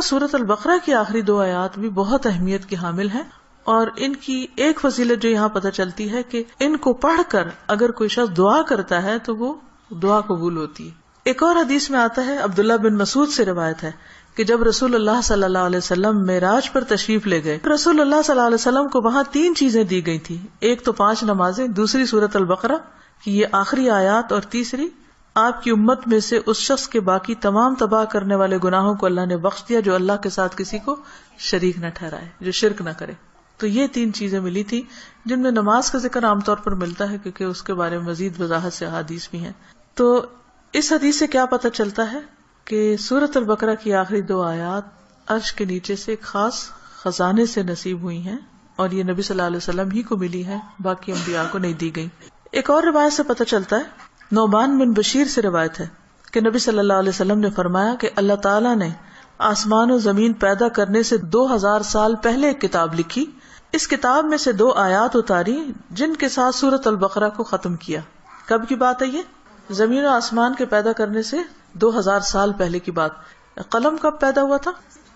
سورۃ البقرہ کی آخری 2 آیات بھی بہت اہمیت کی حامل ہیں، اور ان کی ایک فضیلت جو یہاں پتہ چلتی ہے کہ ان کو پڑھ کر اگر کوئی شخص دعا کرتا ہے تو وہ دعا قبول ہوتی ہے. ایک اور حدیث میں آتا ہے، عبداللہ بن مسعود سے روایت ہے کہ جب رسول اللہ صلی اللہ علیہ وسلم معراج پر تشریف لے گئے، رسول اللہ صلی اللہ علیہ وسلم کو وہاں 3 چیزیں دی گئی تھی. ایک تو 5 نمازیں، دوسری سورۃ البقرہ کی یہ آخری آیات، اور تیسری آپ کی امت میں سے اس شخص کے باقی تمام تباہ کرنے والے گناہوں کو اللہ نے بخش دیا جو اللہ کے ساتھ کسی کو شریک نہ ٹھہرائے، جو شرک نہ کرے. تو یہ 3 چیزیں ملی تھی جن میں نماز کا ذکر عام طور پر ملتا ہے کیونکہ اس کے بارے میں مزید وضاحت سے احادیث بھی ہیں. تو اس حدیث سے کیا پتہ چلتا ہے کہ سورۃ البقرہ کی آخری 2 آیات عرش کے نیچے سے ایک خاص خزانے سے نصیب ہوئی ہیں، اور یہ نبی صلی اللہ علیہ وسلم ہی کو ملی ہے، باقی انبیاء کو نہیں دی گئی. ایک اور روایت سے پتہ چلتا ہے، نعمان بن بشیر سے روایت ہے کہ نبی صلی اللہ علیہ وسلم نے فرمایا کہ اللہ تعالیٰ نے آسمان و زمین پیدا کرنے سے 2000 سال پہلے ایک کتاب لکھی. اس کتاب میں سے 2 آیات اتاری جن کے ساتھ سورۃ البقرہ کو ختم کیا. کب کی بات ہے یہ؟ زمین و آسمان کے پیدا کرنے سے 2000 سال پہلے کی بات. قلم کب پیدا ہوا تھا؟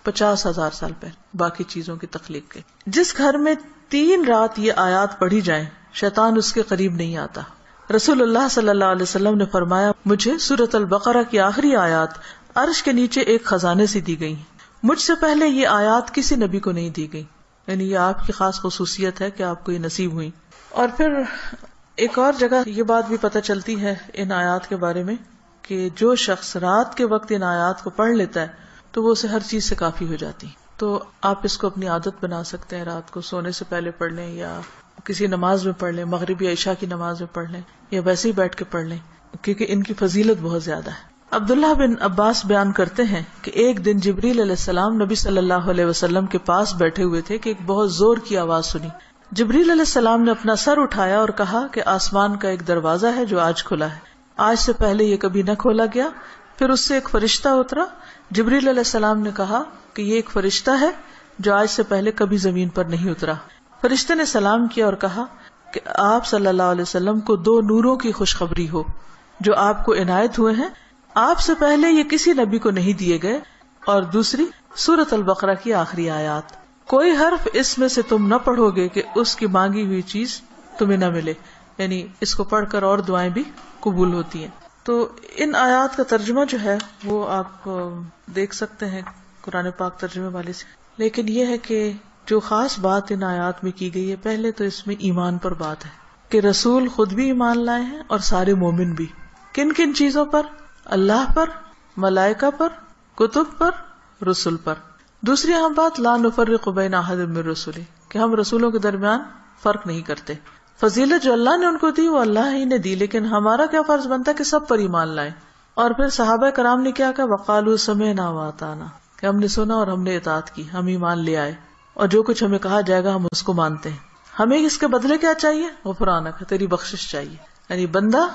50,000 سال پہلے، باقی چیزوں کی تخلیق کے. جس گھر میں 3 رات یہ آیات پڑھی جائیں شیطان اس کے قریب نہیں آتا. رسول اللہ صلی اللہ علیہ وسلم نے فرمایا، مجھے سورۃ البقرہ کی آخری آیات عرش کے نیچے ایک خزانے سے دی گئی. مجھ سے پہلے یہ آیات کسی نبی کو نہیں دی گئی، یعنی یہ آپ کی خاص خصوصیت ہے کہ آپ کو یہ نصیب ہوئی. اور پھر ایک اور جگہ یہ بات بھی پتہ چلتی ہے ان آیات کے بارے میں کہ جو شخص رات کے وقت ان آیات کو پڑھ لیتا ہے تو وہ اسے ہر چیز سے کافی ہو جاتی. تو آپ اس کو اپنی عادت بنا سکتے ہیں، رات کو سونے سے پہلے پڑھ لیں، یا کسی نماز میں پڑھ لیں، مغرب یا عشاء کی نماز میں پڑھ لیں، یا ویسے ہی بیٹھ کے پڑھ لیں، کیونکہ ان کی فضیلت بہت زیادہ ہے. عبداللہ بن عباس بیان کرتے ہیں کہ ایک دن جبریل علیہ السلام نبی صلی اللہ علیہ وسلم کے پاس بیٹھے ہوئے تھے کہ ایک بہت زور کی آواز سنی. جبریل علیہ السلام نے اپنا سر اٹھایا اور کہا کہ آسمان کا ایک دروازہ ہے جو آج کھلا ہے، آج سے پہلے یہ کبھی نہ کھولا گیا. پھر اس سے ایک فرشتہ اترا. جبریل علیہ السلام نے کہا کہ یہ ایک فرشتہ ہے جو آج سے پہلے کبھی زمین پر نہیں اترا. فرشتے نے سلام کیا اور کہا کہ آپ صلی اللہ علیہ وسلم کو 2 نوروں کی خوشخبری ہو جو آپ کو عنایت ہوئے ہیں، آپ سے پہلے یہ کسی نبی کو نہیں دیے گئے. اور دوسری سورۃ البقرہ کی آخری آیات، کوئی حرف اس میں سے تم نہ پڑھو گے کہ اس کی مانگی ہوئی چیز تمہیں نہ ملے، یعنی اس کو پڑھ کر اور دعائیں بھی قبول ہوتی ہیں. تو ان آیات کا ترجمہ جو ہے وہ آپ دیکھ سکتے ہیں قرآن پاک ترجمے والے سے. لیکن یہ ہے کہ جو خاص بات ان آیات میں کی گئی ہے، پہلے تو اس میں ایمان پر بات ہے کہ رسول خود بھی ایمان لائے ہیں اور سارے مومن بھی. کن کن چیزوں پر؟ اللہ پر، ملائکہ پر، کتب پر، رسول پر. دوسری اہم بات لا نفرق بین احد من رسلہ، کہ ہم رسولوں کے درمیان فرق نہیں کرتے. فضیلت جو اللہ نے ان کو دی وہ اللہ ہی نے دی، لیکن ہمارا کیا فرض بنتا ہے کہ سب پر ایمان لائیں. اور پھر صحابہ کرام نے کیا کہا، وقالوا سمعنا واطعنا، کہ ہم نے سنا اور ہم نے اطاعت کی، ہم ایمان لے آئے اور جو کچھ ہمیں کہا جائے گا ہم اس کو مانتے ہیں. ہمیں اس کے بدلے کیا چاہیے؟ غفرانک، تیری بخشش چاہیے. یعنی بندہ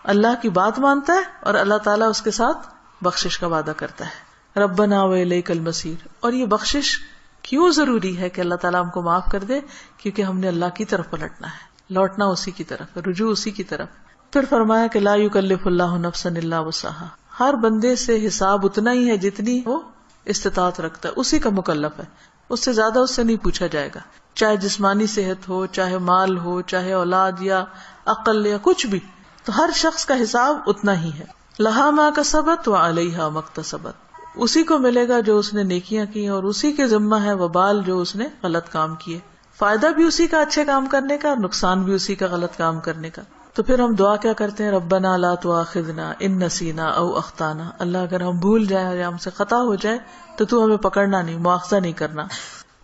اللہ کی بات مانتا ہے اور اللہ تعالیٰ اس کے ساتھ بخشش کا وعدہ کرتا ہے. ربنا والیک المصیر. اور یہ بخشش کیوں ضروری ہے کہ اللہ تعالیٰ ہم کو معاف کر دے؟ کیونکہ ہم نے اللہ کی طرف پلٹنا ہے، لوٹنا اسی کی طرف، رجوع اسی کی طرف. پھر فرمایا کہ لا یکلف اللہ نفسا الا وسعہا، ہر بندے سے حساب اتنا ہی ہے جتنی وہ استطاعت رکھتا ہے، اسی کا مکلف ہے، اس سے زیادہ اس سے نہیں پوچھا جائے گا. چاہے جسمانی صحت ہو، چاہے مال ہو، چاہے اولاد یا عقل یا کچھ بھی، تو ہر شخص کا حساب اتنا ہی ہے. لہا ما کسبت وعلیہا ما اکتسبت، اسی کو ملے گا جو اس نے نیکیاں کی اور اسی کے ذمہ ہے وبال جو اس نے غلط کام کیے. فائدہ بھی اسی کا اچھے کام کرنے کا اور نقصان بھی اسی کا غلط کام کرنے کا. تو پھر ہم دعا کیا کرتے ہیں، ربنا لا تؤاخذنا ان نسینا او اخطانا، اللہ اگر ہم بھول جائیں یا ہم سے خطا ہو جائے تو تو ہمیں پکڑنا نہیں، مؤاخذہ نہیں کرنا.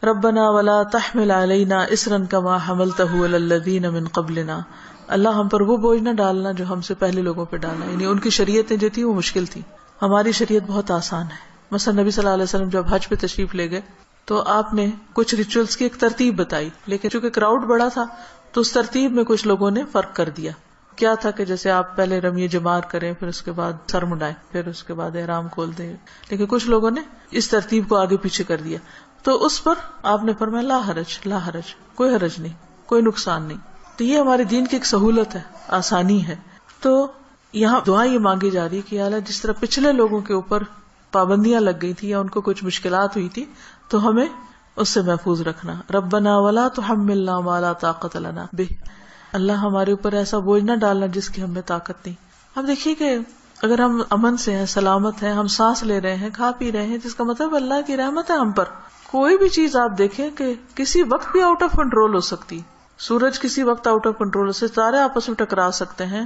ربنا ولا تحمل علینا اصرا کما حملتہ علی الذین من قبلنا، اللہ ہم پر وہ بوجھ نہ ڈالنا جو ہم سے پہلے لوگوں پہ ڈالا. یعنی ان کی شریعتیں جو تھی وہ مشکل تھی، ہماری شریعت بہت آسان ہے. مثلا نبی صلی اللہ علیہ وسلم جب حج پہ تشریف لے گئے تو آپ نے کچھ ریچولز کی ایک ترتیب بتائی، لیکن چونکہ کراؤڈ بڑا تھا تو اس ترتیب میں کچھ لوگوں نے فرق کر دیا. کیا تھا کہ جیسے آپ پہلے رمی جمار کریں، پھر اس کے بعد سر مڈائیں، پھر اس کے بعد احرام کھول دیں، لیکن کچھ لوگوں نے اس ترتیب کو آگے پیچھے کر دیا. تو اس پر آپ نے فرمایا لا حرج، لا حرج، کوئی حرج نہیں، کوئی نقصان نہیں. تو یہ ہمارے دین کی ایک سہولت ہے، آسانی ہے. تو یہاں دعا یہ مانگی جا رہی ہے کہ اللہ جس طرح پچھلے لوگوں کے اوپر پابندیاں لگ گئی تھی یا ان کو کچھ مشکلات ہوئی تھی تو ہمیں اس سے محفوظ رکھنا. ربنا ولا تحملنا ما لا طاقت لنا به، اللہ ہمارے اوپر ایسا بوجھ نہ ڈالنا جس کی ہمیں طاقت نہیں. اب دیکھیے کہ اگر ہم امن سے ہیں، سلامت ہیں، ہم سانس لے رہے ہیں، کھا پی رہے ہیں، جس کا مطلب اللہ کی رحمت ہے ہم پر. کوئی بھی چیز آپ دیکھیں کہ کسی وقت بھی آؤٹ آف کنٹرول ہو سکتی. سورج کسی وقت آؤٹ آف کنٹرول سے ستارے آپس میں ٹکرا سکتے ہیں،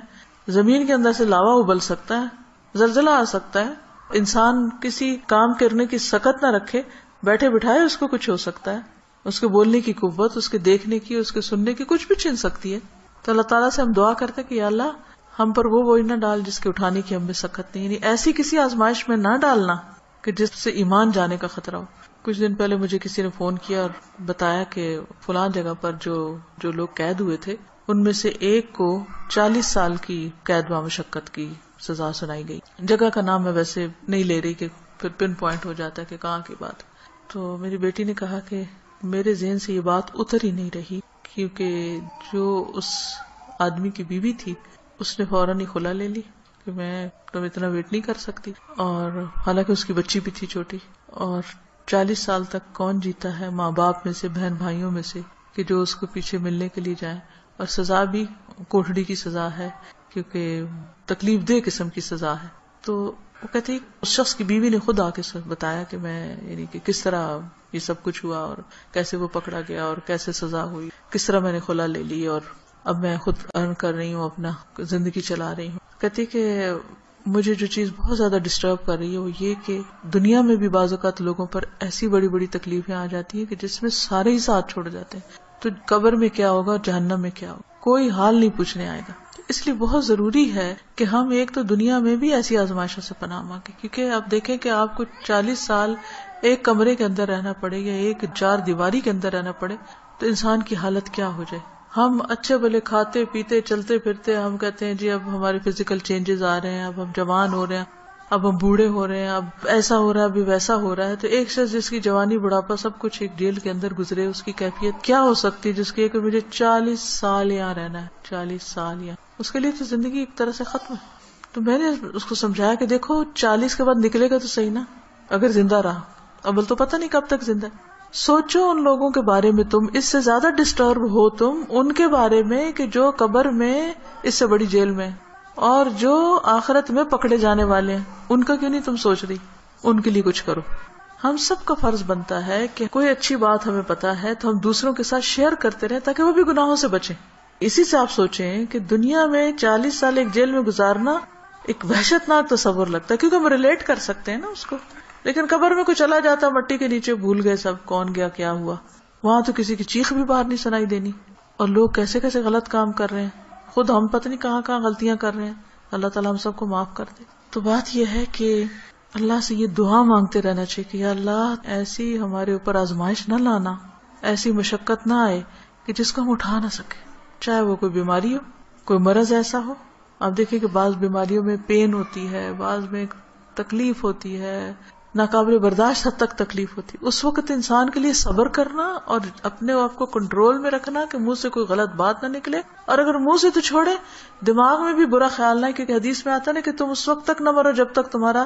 زمین کے اندر سے لاوا ابل سکتا ہے، زلزلہ آ سکتا ہے. انسان کسی کام کرنے کی سکت نہ رکھے، بیٹھے بٹھائے اس کو کچھ ہو سکتا ہے. اس کے بولنے کی قوت، اس کے دیکھنے کی، اس کے سننے کی کچھ بھی چھن سکتی ہے. تو اللہ تعالیٰ سے ہم دعا کرتے کہ یا اللہ ہم پر وہ بوجھ نہ ڈال جس کے اٹھانے کی ہمیں سکت نہیں، یعنی ایسی کسی آزمائش میں نہ ڈالنا کہ جس سے ایمان جانے کا خطرہ ہو. کچھ دن پہلے مجھے کسی نے فون کیا اور بتایا کہ فلاں جگہ پر جو لوگ قید ہوئے تھے ان میں سے ایک کو 40 سال کی قید و مشقت کی سزا سنائی گئی. جگہ کا نام میں ویسے نہیں لے رہی کہ پھر پن پوائنٹ ہو جاتا ہے کہ کہاں کی بات. تو میری بیٹی نے کہا کہ میرے ذہن سے یہ بات اتر ہی نہیں رہی، کیونکہ جو اس آدمی کی بیوی تھی اس نے فوراً ہی خلا لے لی کہ میں تو اتنا ویٹ نہیں کر سکتی، اور حالانکہ اس کی بچی بھی تھی چھوٹی. اور 40 سال تک کون جیتا ہے ماں باپ میں سے، بہن بھائیوں میں سے، کہ جو اس کو پیچھے ملنے کے لیے جائیں. اور سزا بھی کوٹھڑی کی سزا ہے، کیونکہ تکلیف دہ قسم کی سزا ہے. تو وہ کہتے اس شخص کی بیوی نے خود آ کے بتایا کہ میں یعنی کہ کس طرح یہ سب کچھ ہوا اور کیسے وہ پکڑا گیا اور کیسے سزا ہوئی، کس طرح میں نے خلا لے لی اور اب میں خود ارن کر رہی ہوں، اپنا زندگی چلا رہی ہوں. کہتی کہ مجھے جو چیز بہت زیادہ ڈسٹرب کر رہی ہے وہ یہ کہ دنیا میں بھی بعض اوقات لوگوں پر ایسی بڑی بڑی تکلیفیں آ جاتی ہیں کہ جس میں سارے ہی ساتھ چھوڑ جاتے ہیں. تو قبر میں کیا ہوگا اور جہنم میں کیا ہوگا، کوئی حال نہیں پوچھنے آئے گا. اس لیے بہت ضروری ہے کہ ہم ایک تو دنیا میں بھی ایسی آزمائشوں سے پناہ مانگیں، کیونکہ آپ دیکھیں کہ آپ کو 40 سال ایک کمرے کے اندر رہنا پڑے یا ایک 4 دیواری کے اندر رہنا پڑے تو انسان کی حالت کیا ہو جائے. ہم اچھے بھلے کھاتے پیتے چلتے پھرتے، ہم کہتے ہیں جی اب ہمارے فزیکل چینجز آ رہے ہیں، اب ہم جوان ہو رہے ہیں، اب ہم بوڑھے ہو رہے ہیں، اب ایسا ہو رہا ہے، ابھی ویسا ہو رہا ہے. تو ایک شخص جس کی جوانی بڑھاپا سب کچھ ایک جیل کے اندر گزرے، اس کی کیفیت کیا ہو سکتی ہے جس کی کہ مجھے 40 سال یہاں رہنا ہے، 40 سال یہاں. اس کے لیے تو زندگی ایک طرح سے ختم ہے. تو میں نے اس کو سمجھایا کہ دیکھو 40 کے بعد نکلے گا تو صحیح نا، اگر زندہ رہا. اول تو پتہ نہیں کب تک زندہ. سوچو ان لوگوں کے بارے میں، تم اس سے زیادہ ڈسٹرب ہو تم ان کے بارے میں کہ جو قبر میں اس سے بڑی جیل میں، اور جو آخرت میں پکڑے جانے والے ہیں ان کا کیوں نہیں تم سوچ رہی؟ ان کے لیے کچھ کرو. ہم سب کا فرض بنتا ہے کہ کوئی اچھی بات ہمیں پتا ہے تو ہم دوسروں کے ساتھ شیئر کرتے رہیں تاکہ وہ بھی گناہوں سے بچیں. اسی سے آپ سوچیں کہ دنیا میں 40 سال ایک جیل میں گزارنا ایک وحشت ناک تصور لگتا ہے، کیونکہ ہم ریلیٹ کر سکتے ہیں نا اس کو. لیکن قبر میں کوئی چلا جاتا مٹی کے نیچے، بھول گئے سب کون گیا کیا ہوا. وہاں تو کسی کی چیخ بھی باہر نہیں سنائی دینی، اور لوگ کیسے کیسے غلط کام کر رہے ہیں، خود ہم پتہ نہیں کہاں کہاں غلطیاں کر رہے ہیں. اللہ تعالیٰ ہم سب کو معاف کر دے. تو بات یہ ہے کہ اللہ سے یہ دعا مانگتے رہنا چاہیے کہ یا اللہ ایسی ہمارے اوپر آزمائش نہ لانا، ایسی مشقت نہ آئے کہ جس کو ہم اٹھا نہ سکے، چاہے وہ کوئی بیماری ہو، کوئی مرض ایسا ہو. آپ دیکھیں کہ بعض بیماریوں میں پین ہوتی ہے، بعض میں تکلیف ہوتی ہے، ناقابل برداشت حد تک تکلیف ہوتی. اس وقت انسان کے لیے صبر کرنا اور اپنے آپ کو کنٹرول میں رکھنا کہ منہ سے کوئی غلط بات نہ نکلے، اور اگر منہ سے تو چھوڑے دماغ میں بھی برا خیال نہ، کیونکہ حدیث میں آتا نا کہ تم اس وقت تک نہ مرو جب تک تمہارا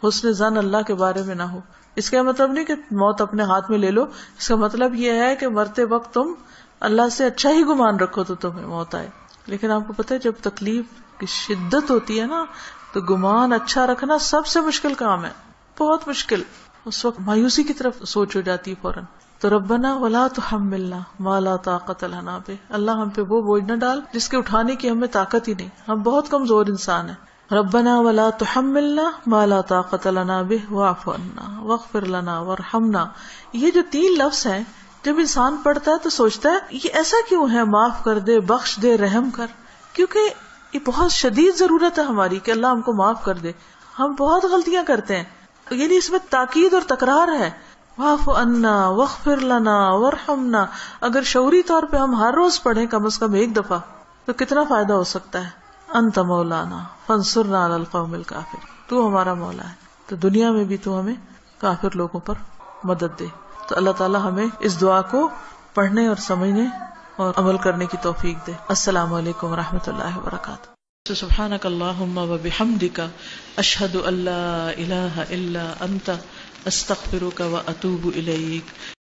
حسن ظن اللہ کے بارے میں نہ ہو. اس کا مطلب نہیں کہ موت اپنے ہاتھ میں لے لو، اس کا مطلب یہ ہے کہ مرتے وقت تم اللہ سے اچھا ہی گمان رکھو تو تمہیں موت آئے. لیکن آپ کو پتہ ہے جب تکلیف کی شدت ہوتی ہے نا تو گمان اچھا رکھنا سب سے مشکل کام ہے، بہت مشکل. اس وقت مایوسی کی طرف سوچ ہو جاتی ہے فوراً. تو ربنا ولا تحملنا ما لا طاقت لنا به، اللہ ہم پہ وہ بوجھ نہ ڈال جس کے اٹھانے کی ہمیں طاقت ہی نہیں، ہم بہت کمزور انسان ہیں. ربنا ولا تحملنا ما لا طاقت لنا به واعف عنا واغفر لنا وارحمنا. یہ جو 3 لفظ ہیں جب انسان پڑھتا ہے تو سوچتا ہے یہ ایسا کیوں ہے، معاف کر دے، بخش دے، رحم کر، کیونکہ یہ بہت شدید ضرورت ہے ہماری کہ اللہ ہم کو معاف کر دے. ہم بہت غلطیاں کرتے ہیں، یعنی اس میں تاکید اور تکرار ہے. واعف عنا واغفر لنا وارحمنا. اگر شعوری طور پہ ہم ہر روز پڑھیں کم از کم 1 دفعہ تو کتنا فائدہ ہو سکتا ہے. انت مولانا فانصرنا علی القوم الکافر، تو ہمارا مولا ہے تو دنیا میں بھی تو ہمیں کافر لوگوں پر مدد دے. تو اللہ تعالیٰ ہمیں اس دعا کو پڑھنے اور سمجھنے اور عمل کرنے کی توفیق دے. السلام علیکم ورحمۃ اللہ وبرکاتہ. سبحانک اللہم و بحمدک اشہد ان لا الہ الا انت استغفرک و اتوب الیک.